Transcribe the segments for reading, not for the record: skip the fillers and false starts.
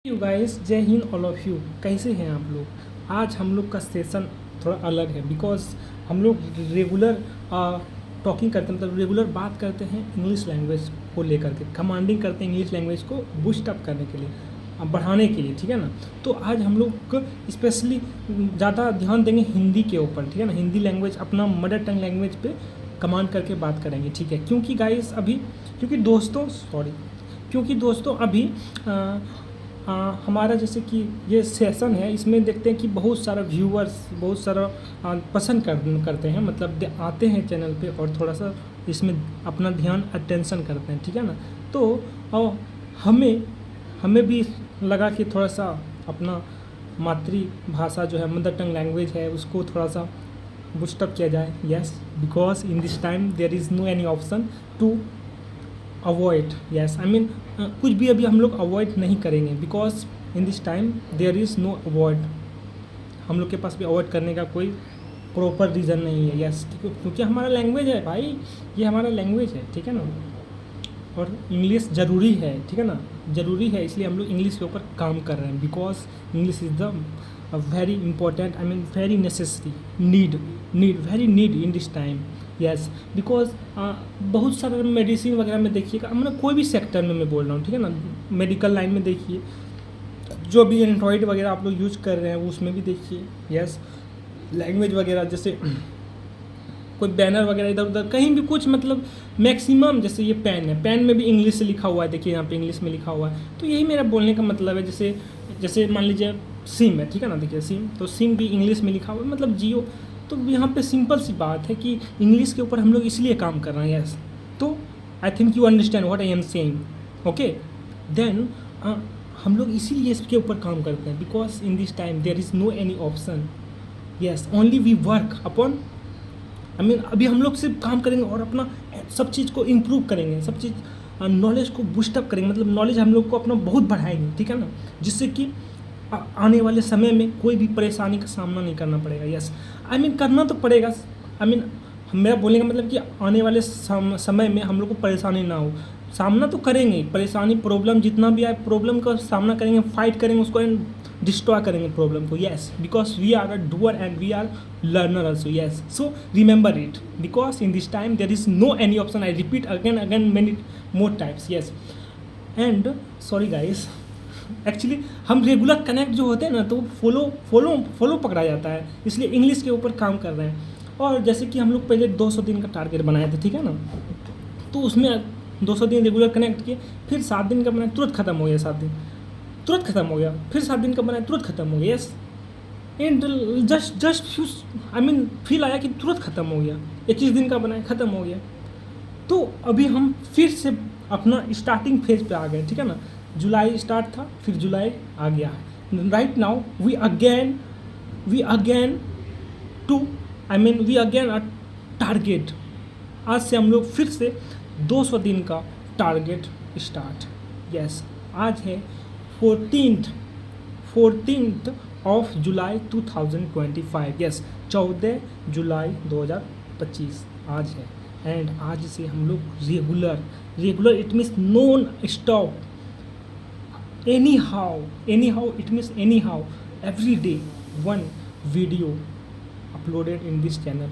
You guys, जय Hind all of you. कैसे हैं आप लोग? आज हम लोग का सेशन थोड़ा अलग है बिकॉज हम लोग रेगुलर टॉकिंग करते हैं, मतलब रेगुलर बात करते हैं इंग्लिश लैंग्वेज को लेकर के, कमांडिंग करते हैं इंग्लिश लैंग्वेज को बूस्ट अप करने के लिए, बढ़ाने के लिए, ठीक है ना। तो आज हम लोग स्पेशली ज़्यादा ध्यान देंगे हिंदी के ऊपर, ठीक है ना। हिंदी लैंग्वेज अपना मदर टंग लैंग्वेज पे कमांड करके बात करेंगे, ठीक है। क्योंकि गाइस अभी क्योंकि दोस्तों अभी हमारा जैसे कि ये सेशन है, इसमें देखते हैं कि बहुत सारा व्यूअर्स बहुत सारा पसंद करते हैं, मतलब आते हैं चैनल पे और थोड़ा सा इसमें अपना ध्यान अटेंशन करते हैं, ठीक है ना। तो हमें हमें भी लगा कि थोड़ा सा अपना मातृभाषा जो है, मदर टंग लैंग्वेज है, उसको थोड़ा सा बूस्टअप किया जाए। Yes, because in this time there is no any option to avoid. Yes, I mean कुछ भी अभी हम लोग अवॉइड नहीं करेंगे because in this time there is no avoid. हम लोग के पास भी अवॉइड करने का कोई प्रॉपर रीज़न नहीं है। यस, क्योंकि हमारा लैंग्वेज है भाई, ये हमारा लैंग्वेज है, ठीक है ना। और इंग्लिश ज़रूरी है, ठीक है ना, ज़रूरी है, इसलिए हम लोग इंग्लिश के ऊपर काम कर रहे हैं because English is the very important, I mean very necessary, very need in this time. Yes, because बहुत सारे मेडिसिन वगैरह में देखिएगा, मतलब कोई भी सेक्टर में मैं बोल रहा हूँ, ठीक है ना। मेडिकल लाइन में देखिए, जो भी एंड्रॉयड वगैरह आप लोग यूज कर रहे हैं उसमें भी देखिए। यस, लैंग्वेज वगैरह जैसे कोई बैनर वगैरह इधर उधर कहीं भी कुछ, मतलब मैक्सिमम, जैसे ये पेन है, पेन में भी इंग्लिश से लिखा हुआ है, देखिए यहाँ पे इंग्लिश में लिखा हुआ है। तो यही मेरा बोलने का मतलब है। जैसे जैसे मान लीजिए सिम है, ठीक है ना, देखिए सिम, तो सिम भी इंग्लिश में लिखा हुआ है, मतलब जियो। तो यहाँ पे सिंपल सी बात है कि इंग्लिश के ऊपर हम लोग इसलिए काम कर रहे हैं। यस, तो I think you understand what I am saying. Okay, then हम लोग इसीलिए इसके ऊपर काम करते हैं because in this time there is no any option. Yes, only we work upon, I mean अभी हम लोग सिर्फ काम करेंगे और अपना सब चीज़ को इम्प्रूव करेंगे, सब चीज़ नॉलेज को बूस्टअप करेंगे, मतलब नॉलेज हम लोग को अपना बहुत बढ़ाएंगे, ठीक है ना, जिससे कि आने वाले समय में कोई भी परेशानी का सामना नहीं करना पड़ेगा। यस, आई मीन करना तो पड़ेगा, आई मीन मेरा बोलने का मतलब कि आने वाले समय में हम लोग को परेशानी ना हो, सामना तो करेंगे, परेशानी प्रॉब्लम जितना भी आए प्रॉब्लम का सामना करेंगे, फाइट करेंगे उसको एंड डिस्ट्रॉय करेंगे प्रॉब्लम को। Yes, because we are a doer and we are learner also. Yes, so remember it because in this time there is no any option. I repeat again many more times. Yes, and sorry guys, actually हम regular connect जो होते हैं ना, तो follow पकड़ा जाता है, इसलिए इंग्लिश के ऊपर काम कर रहे हैं। और जैसे कि हम लोग पहले 200 दिन का टारगेट बनाए थे, ठीक है ना, तो उसमें 200 दिन रेगुलर कनेक्ट किए, फिर 7 दिन का बनाया, तुरंत खत्म हो गया, 7 दिन तुरंत खत्म हो गया, फिर 7 दिन का बनाया, तुरंत खत्म हो गया। Yes, and just few, I mean feel आया कि तुरंत खत्म हो गया, 21 दिन का बनाया, खत्म हो गया। तो अभी हम फिर से अपना स्टार्टिंग फेज पे आ गए, ठीक है ना। जुलाई स्टार्ट था, फिर जुलाई आ गया है। Right now we again to, I mean we again a target. आज से हम लोग फिर से 200 दिन का टारगेट स्टार्ट। यस, आज है 14th ऑफ जुलाई 2025। यस, 14 जुलाई 2025 आज है। एंड आज से हम लोग regular it means non stop, anyhow it means anyhow, every day one video uploaded in this channel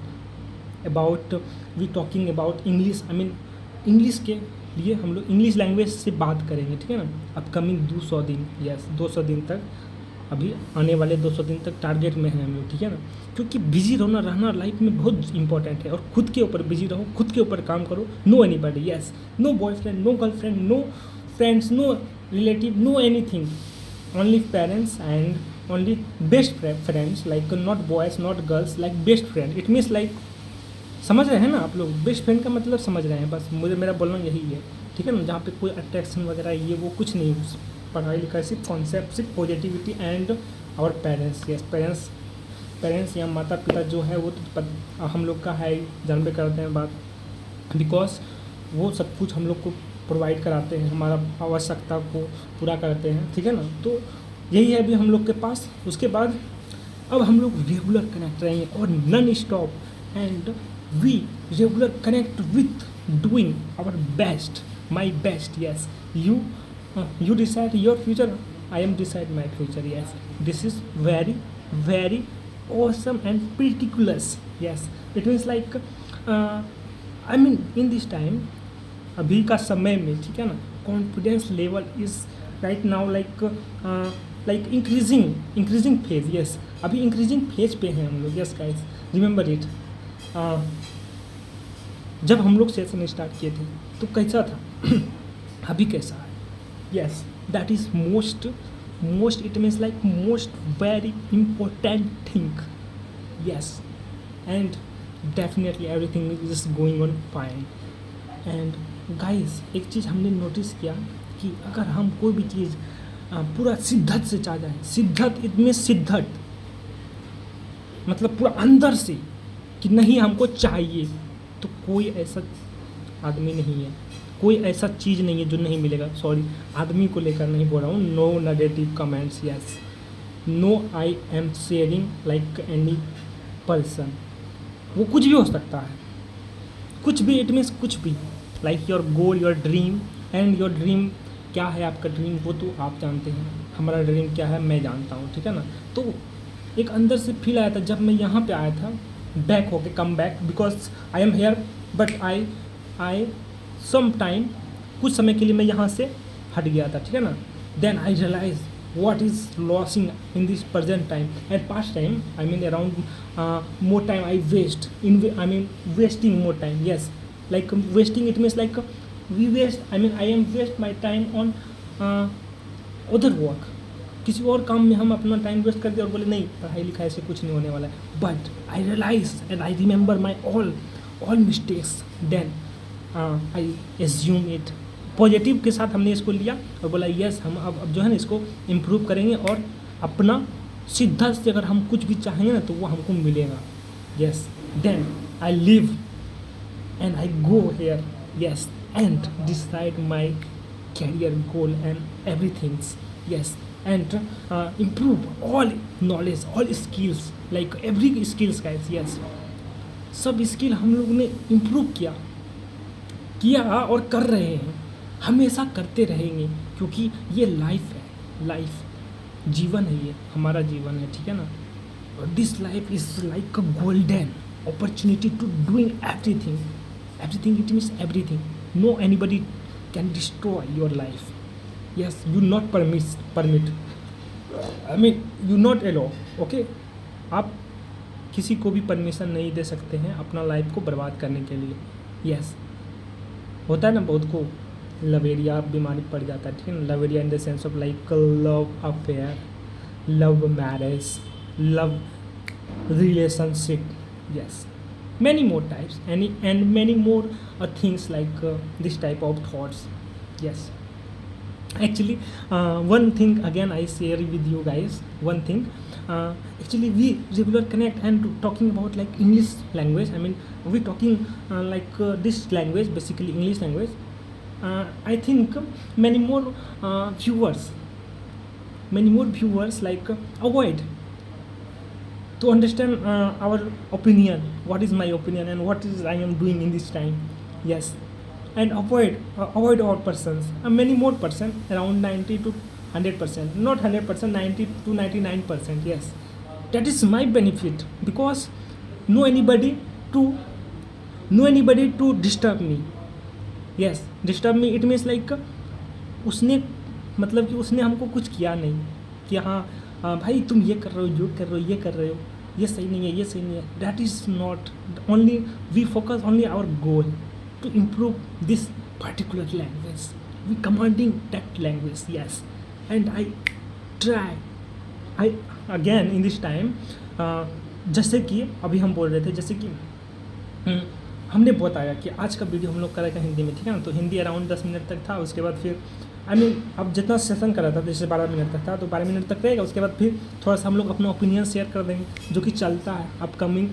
about we talking about English. I mean English के लिए हम लोग इंग्लिश लैंग्वेज से बात करेंगे, ठीक है ना। अपकमिंग 200 दिन, यस 200 दिन तक, अभी आने वाले 200 दिन तक टारगेट में है हम लोग, ठीक है ना। क्योंकि बिजी रहना लाइफ में बहुत इंपॉर्टेंट है, और खुद के ऊपर बिजी रहो, खुद के ऊपर काम करो। No anybody, yes, no boyfriend, no girlfriend, no friends, no relative, no anything, only parents and only best friends, like not boys not girls, like best friend. It means like, समझ रहे हैं ना आप लोग, बेस्ट फ्रेंड का मतलब समझ रहे हैं, बस मुझे मेरा बोलना यही है, ठीक है ना। जहाँ पे कोई अट्रैक्शन वगैरह ये वो कुछ नहीं, पढ़ाई लिखाई सिर्फ कॉन्सेप्ट, सिर्फ positivity and our parents. Yes, parents या माता पिता जो है वो तो हम लोग का है, जानबे करते हैं बात, बिकॉज वो सब कुछ हम लोग को प्रोवाइड कराते हैं, हमारा आवश्यकता को पूरा करते हैं, ठीक है ना। तो यही है अभी हम लोग के पास। उसके बाद अब हम लोग रेगुलर कनेक्ट रहेंगे और non stop, and we regular connect with doing our best, my best. Yes, you decide your future I am decide my future. Yes, this is very very awesome and ridiculous. Yes, it means like I mean in this time, अभी का समय में, ठीक है ना, confidence level is right now like increasing phase. Yes, अभी increasing phase पे हैं हम लोग. Yes guys, remember it. जब हम लोग सेशन स्टार्ट किए थे तो कैसा था अभी कैसा है. Yes, that is most it means like most very important thing. Yes, and definitely everything is going on fine. And guys, एक चीज़ हमने नोटिस किया कि अगर हम कोई भी चीज़ पूरा शिद्दत से चाह जाए, शिद्दत इतने शिद्दत मतलब पूरा अंदर से कि नहीं हमको चाहिए, तो कोई ऐसा आदमी नहीं है, कोई ऐसा चीज़ नहीं है जो नहीं मिलेगा. सॉरी, आदमी को लेकर नहीं बोल रहा हूँ. No negative comments. Yes, no I am sharing like any person. वो कुछ भी हो सकता है, कुछ भी. इट मीन्स कुछ भी, like your goal, your dream. And your dream क्या है, आपका ड्रीम वो तो आप जानते हैं. हमारा ड्रीम क्या है मैं जानता हूँ, ठीक है ना. तो एक अंदर से फील आया था जब मैं यहाँ पे आया था, बैक होके come back, because I am here but I some time, कुछ समय के लिए मैं यहाँ से हट गया था, ठीक है ना. Then I realise what is losing in this present time and past time. I mean around more time I waste in, I mean wasting more time. Yes, like wasting, it means like we waste, I mean I am waste my time on other work. किसी और काम में हम अपना time waste कर दिया और बोले नहीं पढ़ाई लिखाई से कुछ नहीं होने वाला है. But I realise and I remember my all mistakes. Then I assume it positive के साथ. हमने इसको लिया और बोला यस, हम अब जो है ना इसको इम्प्रूव करेंगे और अपना शिद्दत से अगर हम कुछ भी चाहेंगे ना तो वो हमको मिलेगा. Yes, then I live and I go here. Yes, and decide my career goal and everythings. Yes, and improve all knowledge, all skills, like every skills guys. yes, सब स्किल हम लोग ने इम्प्रूव किया और कर रहे हैं, हमेशा करते रहेंगे, क्योंकि ये लाइफ है, लाइफ जीवन है, ये हमारा जीवन है, ठीक है ना. और this life is like a golden opportunity to doing everything. It means everything. No anybody can destroy your life. Yes, you not permit. I mean you not allow. Okay, आप किसी को भी परमिशन नहीं दे सकते हैं अपना लाइफ को बर्बाद करने के लिए. यस, होता है ना बहुत को लवेरिया बीमारी पड़ जाता है, ठीक है ना. लवेरिया in the sense of like love affair, love marriage, love relationship. Yes, many more types and many more things like this type of thoughts. Yes, actually one thing again I share with you guys. One thing, actually we regular connect and talking about like English language. I mean we talking like this language, basically English language. I think many more viewers like avoid to understand our opinion, what is my opinion and what is I am doing in this time. Yes, and avoid all persons, many more person, around 90 to 100%, not 100%, 90 to 99%. Yes, that is my benefit, because no anybody to disturb me. Yes, disturb me it means like उसने मतलब कि उसने हमको कुछ किया नहीं कि हाँ भाई तुम ये कर रहे हो, ये कर रहे हो, ये सही नहीं है. That is not only, we focus only our goal to improve this particular language. We commanding that language. Yes, and I try. I again in this time जैसे कि अभी हम बोल रहे थे, जैसे कि हमने बताया कि आज का वीडियो हम लोग करेगा हिंदी में, ठीक है ना. तो हिंदी अराउंड 10 मिनट तक था. उसके बाद फिर अब जितना सेशन कर रहा था जैसे 12 मिनट तक था तो 12 मिनट तक रहेगा. उसके बाद फिर थोड़ा सा हम लोग अपना ओपिनियन शेयर कर देंगे जो कि चलता है. अपकमिंग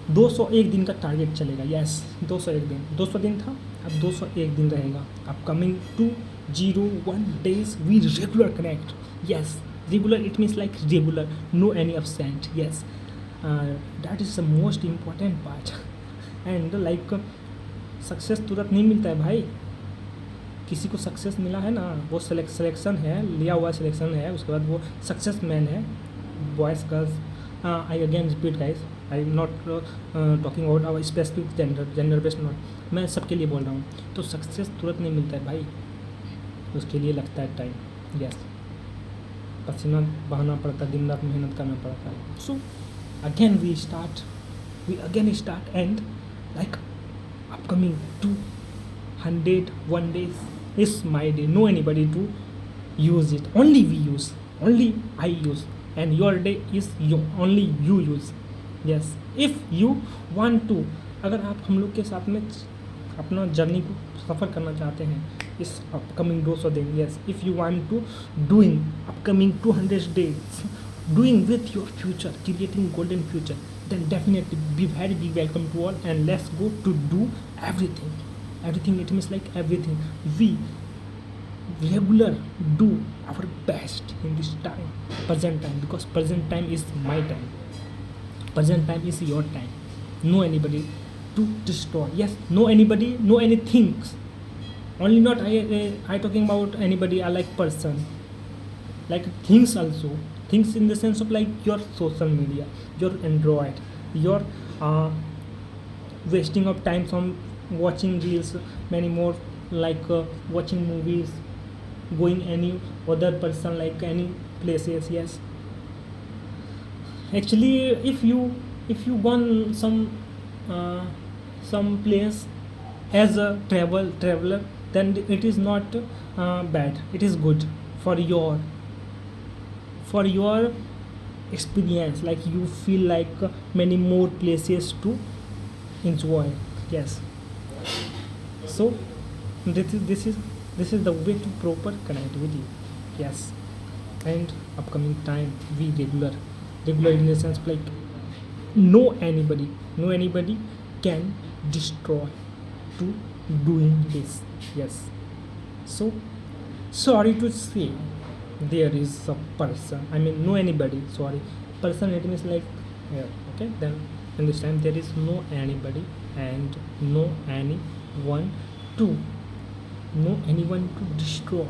201 दिन का टारगेट चलेगा. यस, 201 दिन, 200 दिन था, अब 201 दिन रहेगा. Upcoming 201 days we regular connect. Yes, regular it means like regular, no any absent. Yes, that is the most important part. And like success तुरंत नहीं मिलता है भाई, किसी को सक्सेस मिला है ना, वो सिलेक्शन है, लिया हुआ सिलेक्शन है, उसके बाद वो सक्सेस मैन है, boys girls. I again repeat guys, I am not talking about our specific gender based not, मैं सबके लिए बोल रहा हूँ। तो सक्सेस तुरंत नहीं मिलता है भाई, उसके लिए लगता है टाइम, यस, पसीना बहाना पड़ता है, दिन रात मेहनत करना पड़ता है। So again we start and like upcoming 201 days is my day, no anybody to use it, only we use, only I use, and your day is only you use, yes, if you want to। अगर आप हम लोग के साथ में अपना journey को सफ़र करना चाहते हैं इस अपकमिंग 200 दिन, yes, if you want to doing upcoming 200 days doing with your future, creating golden future, then definitely be very big welcome to all, and let's go to do everything. It means like everything we regular do our best in this time, present time, because present time is my time, present time is your time. No anybody to destroy, yes, no anybody, no anything, only not I talking about anybody, I like person, like things also, things in the sense of like your social media, your android, your wasting of time on watching reels, many more, like watching movies, going any other person, like any places, yes. Actually if you gone some place as a traveler, then it is not bad, it is good for your experience, like you feel like many more places to enjoy, yes. So this is the way to proper connectivity, yes. And upcoming time we regular in the sense like no anybody can destroy to doing this, yes. So sorry to say, there is a person, I mean no anybody, sorry, person, it means like, yeah, okay, then in this time there is no anybody and no anyone to destroy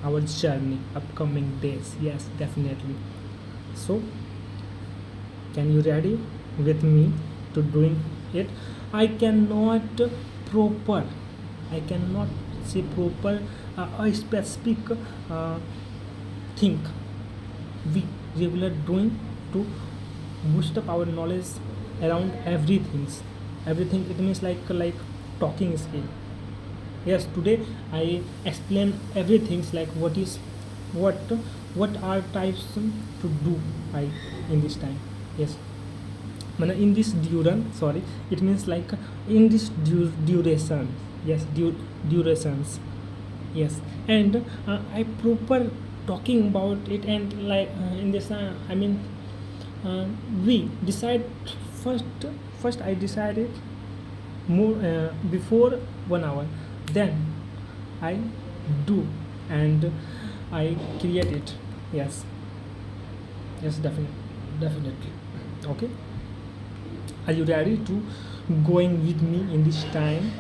our journey upcoming days, yes, definitely. So can you ready with me to doing it? I cannot say proper a specific thing we regular doing to boost up our knowledge around everything. It means like talking skill, yes. Today I explain everything, like what are types to do I in this time, yes. In this sorry, it means like in this duration, yes, durations, yes. And I proper talking about it, and like in this I mean we decide first I decided more before 1 hour, then I do and I create it, yes, definitely, okay. Are you ready to going with me in this time?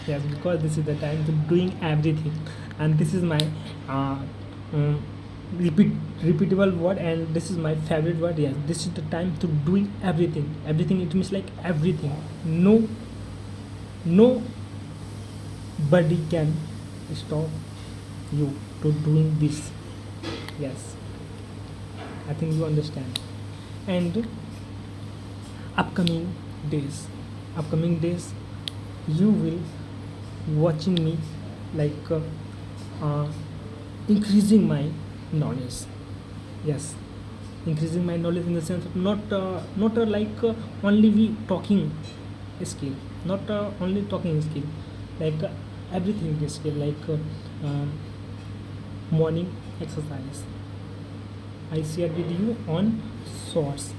Yes, because this is the time to doing everything, and this is my repeatable word, and this is my favorite word, yes. This is the time to doing everything. It means like everything. Nobody can stop you to doing this, yes. I think you understand. And upcoming days you will watching me like increasing my knowledge, yes. Increasing my knowledge in the sense of not like only we talking skill, not only talking skill, like everything is skill, like morning exercise I share with you on shorts,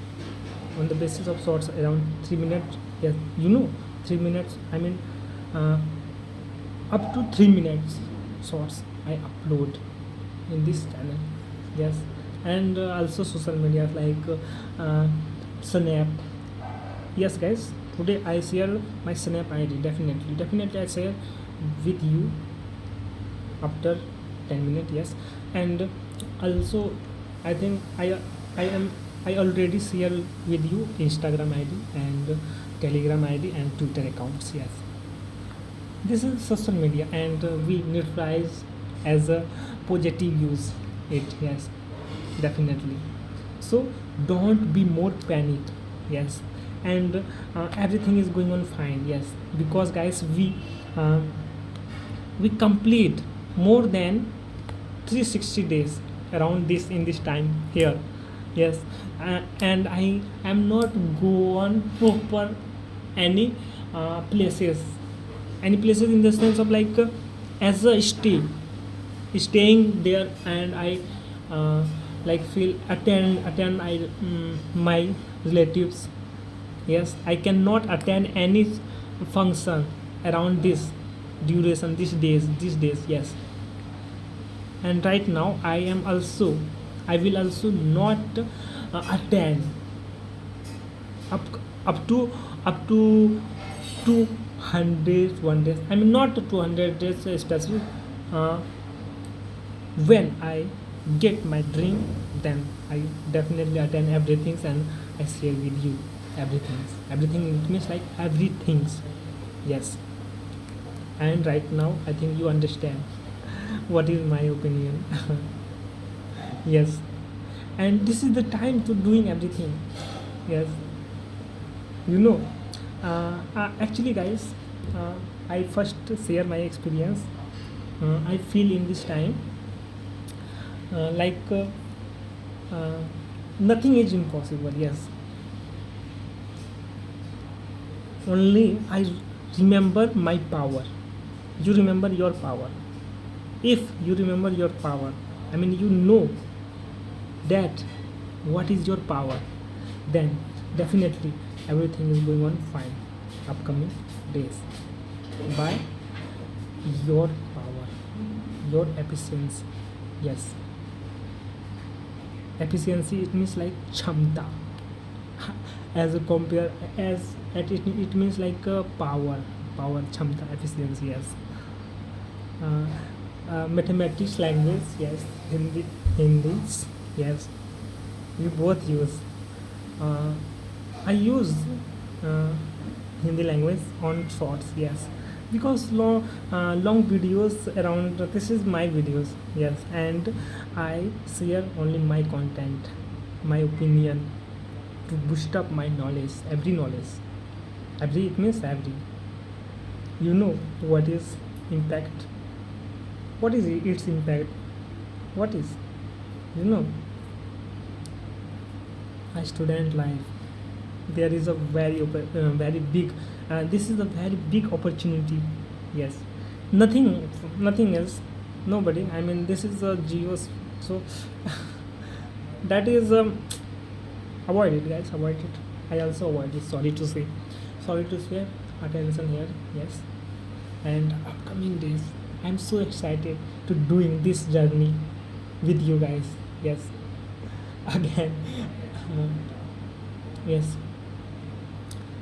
on the basis of shorts around 3 minutes, yes. 3 minutes, I mean up to 3 minutes shorts I upload in this channel, yes. And also social media like Snap, yes guys. Today I share my Snap ID, definitely I share with you after 10 minutes. Yes. And also I think I am I already share with you Instagram ID and Telegram ID and Twitter accounts. Yes, this is social media, and we neutralize as a positive use it. Yes, definitely. So don't be more panicked. Yes, and everything is going on fine. Yes, because guys, uh, we complete more than 360 days around this in this time here. Yes, and I am not go on proper any places, any places in the sense of like as a staying there, and I uh, like feel attend my relatives. Yes, I cannot attend any function around this duration, these days. Yes, and right now I will also not attend up up to up to 200 one days. I mean not 200 days specific. uh, when I get my dream, then I definitely attend everything, and I share with you everything. It means like everything. Yes, and right now I think you understand what is my opinion. Yes, and this is the time to doing everything. Yes, you know, actually guys, uh, I first share my experience. I feel in this time like uh, nothing is impossible. Yes, only I remember my power. You remember your power. If you remember your power, I mean you know that what is your power, then definitely everything is going on fine upcoming days by your power, your efficiency. Yes, efficiency, it means like chamta. As a compare as at it means like power chamta, efficiency. Yes, uh, mathematics language. Yes, hindi. Yes, we both use. uh, I use uh, Hindi language on shorts. Yes, because long videos around, this is my videos. Yes, and I share only my content, my opinion, to boost up my knowledge, every, it means every. You know what is impact? What is its impact? What is, you know, a student life, there is a very big, this is a very big opportunity. Yes, nothing else, nobody, I mean this is a geos. So that is avoid it guys, avoid it. I also avoid it, sorry to say, attention here. Yes, and upcoming days I'm so excited to doing this journey with you guys. Yes, again. uh, yes,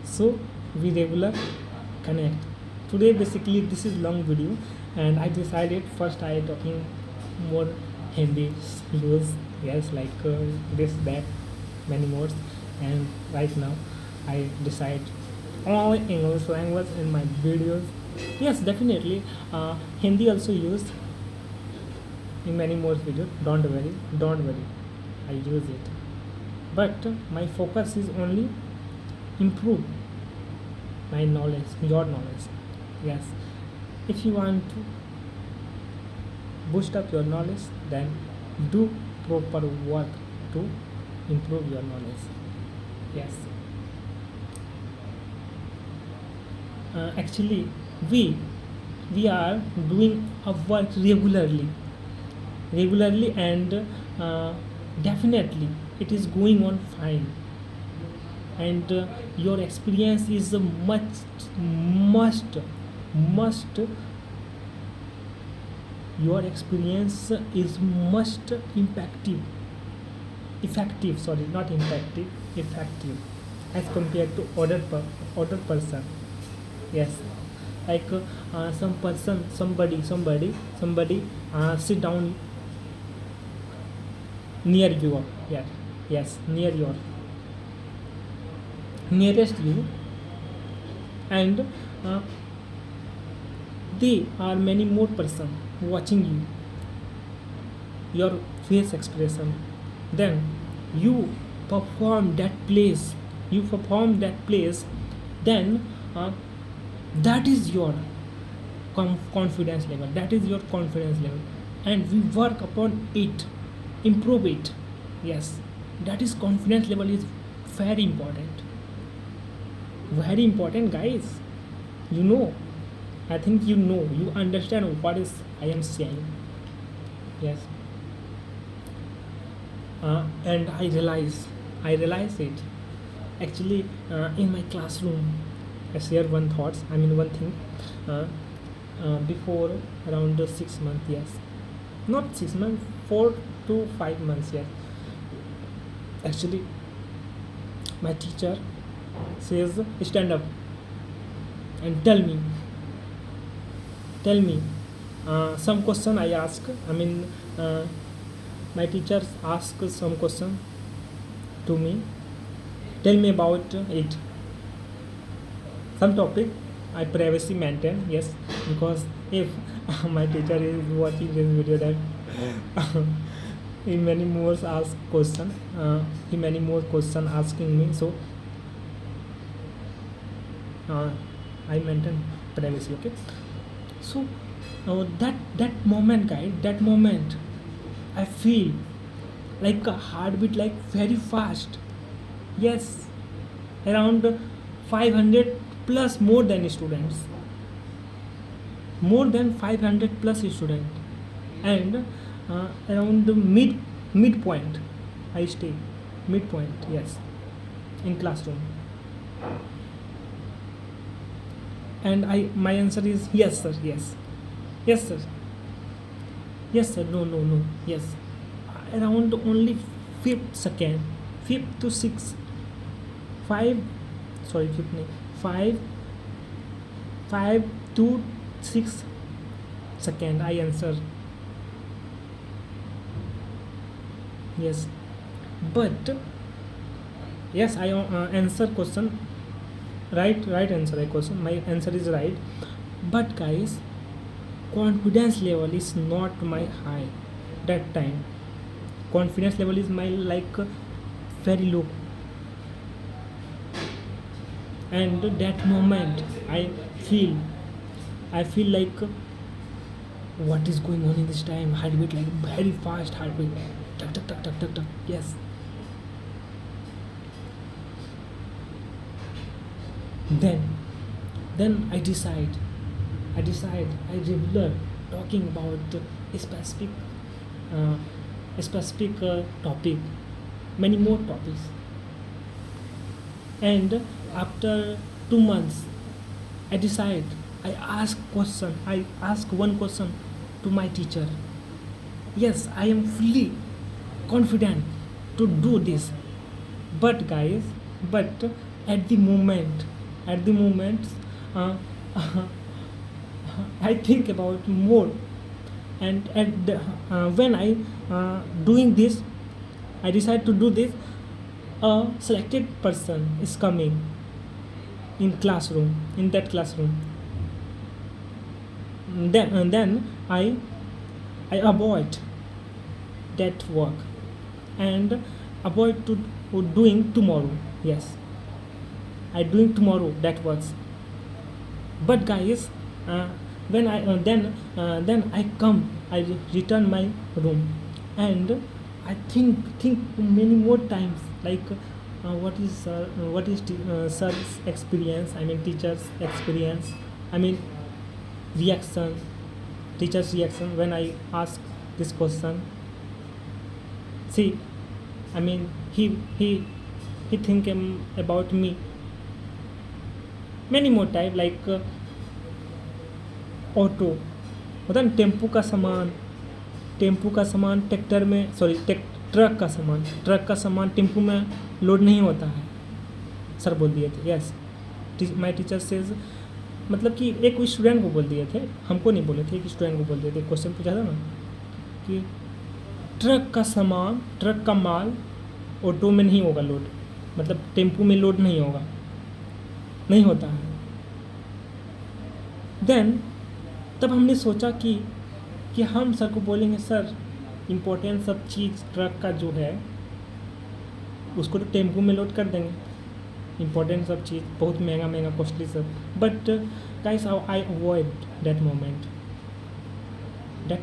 so we regular connect. Today basically this is long video, and I decided first I talking more Hindi use. Yes, like this that many more, and right now I decide all English language in my videos. Yes, definitely Hindi also used in many more videos. Don't worry, I use it, but my focus is only improve my knowledge, your knowledge. Yes, if you want to boost up your knowledge, then do proper work to improve your knowledge. Yes, actually we we are doing a work regularly, and uh, definitely it is going on fine, and your experience is a must your experience is must effective, sorry, not impactive, effective, as compared to other person. Yes, like some person, somebody sit down near you, yeah, yes, near your nearest you, and uh, they are many more person watching you, your face expression, then you perform that place, then uh, that is your confidence level, and we work upon it, improve it. Yes, that is confidence level is very important, guys. you know I think you understand what is I am saying. Yes. And I realize it actually in my classroom. I share one thing. uh, Before around 6 months, yes, not 6 months, 4 to 5 months, yes, actually my teacher says stand up and tell me some question. I ask, uh, my teachers ask some question to me, tell me about it, some topic. I privacy maintain, yes, because if my teacher is watching this video, then he many more ask question, he many more question asking me, so uh, I maintain privacy, okay. So that moment, guys, that moment I feel like a heartbeat, like very fast. Yes, around 500 plus, more than 500 plus student, and around the midpoint I stay, midpoint, yes, in classroom, and I my answer is yes sir, yes sir, yes sir, no, yes, around only fifth second, fifth to six, five, sorry, fifth nahi, five, 5 to 6 second I answer, yes, but yes, I answer question, right answer, I question, my answer is right, but guys, confidence level is not my high that time, confidence level is my like very low, and that moment feel I feel like what is going on in this time, heartbeat like very fast, heartbeat, tuck tuck tuck tuck tuck tuck, yes, then I regular talking about a uh, specific topic, many more topics, and after 2 months I decide, I ask one question to my teacher. Yes, I am fully confident to do this, but guys, but at the moment, at the moment uh, I think about more, and at the, when I doing this, I decide to do this, a selected person is coming in that classroom, then I avoid that work and avoid to doing tomorrow, yes, I doing tomorrow that works, but guys, uh, when I then I come, I return my room, and I think many more times, like what is sir's experience, teacher's experience, I mean reaction, teacher's reaction when I ask this question. See, he think about me many more time, like auto होता है ना, tempo का सामान tractor में, sorry truck का सामान tempo में load नहीं होता है, सर बोल दिए थे, यस, माय टीचर सेज मतलब कि एक स्टूडेंट को बोल दिए थे, हमको नहीं बोले थे, एक स्टूडेंट को बोल दिए थे, क्वेश्चन पूछा था ना कि ट्रक का माल ऑटो में नहीं होगा लोड, मतलब टेम्पू में लोड नहीं होगा, नहीं होता है। देन तब हमने सोचा कि हम सर को बोलेंगे सर इम्पोर्टेंट सब चीज़ ट्रक का जो है उसको तो टेम्पू में लोड कर देंगे, इम्पोर्टेंट सब चीज़ बहुत महंगा महंगा कॉस्टली सब, but guys I avoid that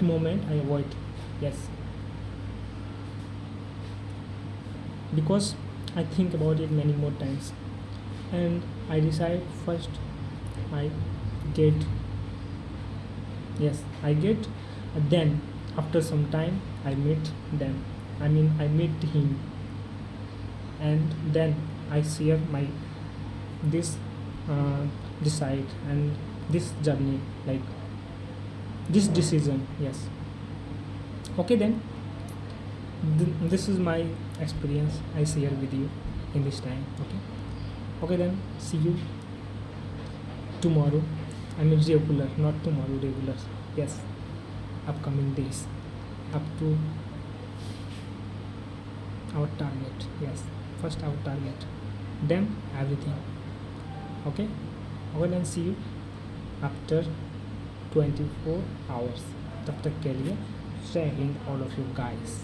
moment I avoid, yes, because I think about it many more times and I decide first I get, yes I get, then after some time I meet them, I meet him, and then I share my this decide and this journey, like this decision, yes. Okay, then this is my experience I share with you in this time. Okay, then see you tomorrow. I mean regular, not tomorrow, regular, yes, upcoming days up to our target, yes, first our target, then everything. Okay, then see you after 24 hours. तब तक के लिए जय Hind all of you guys.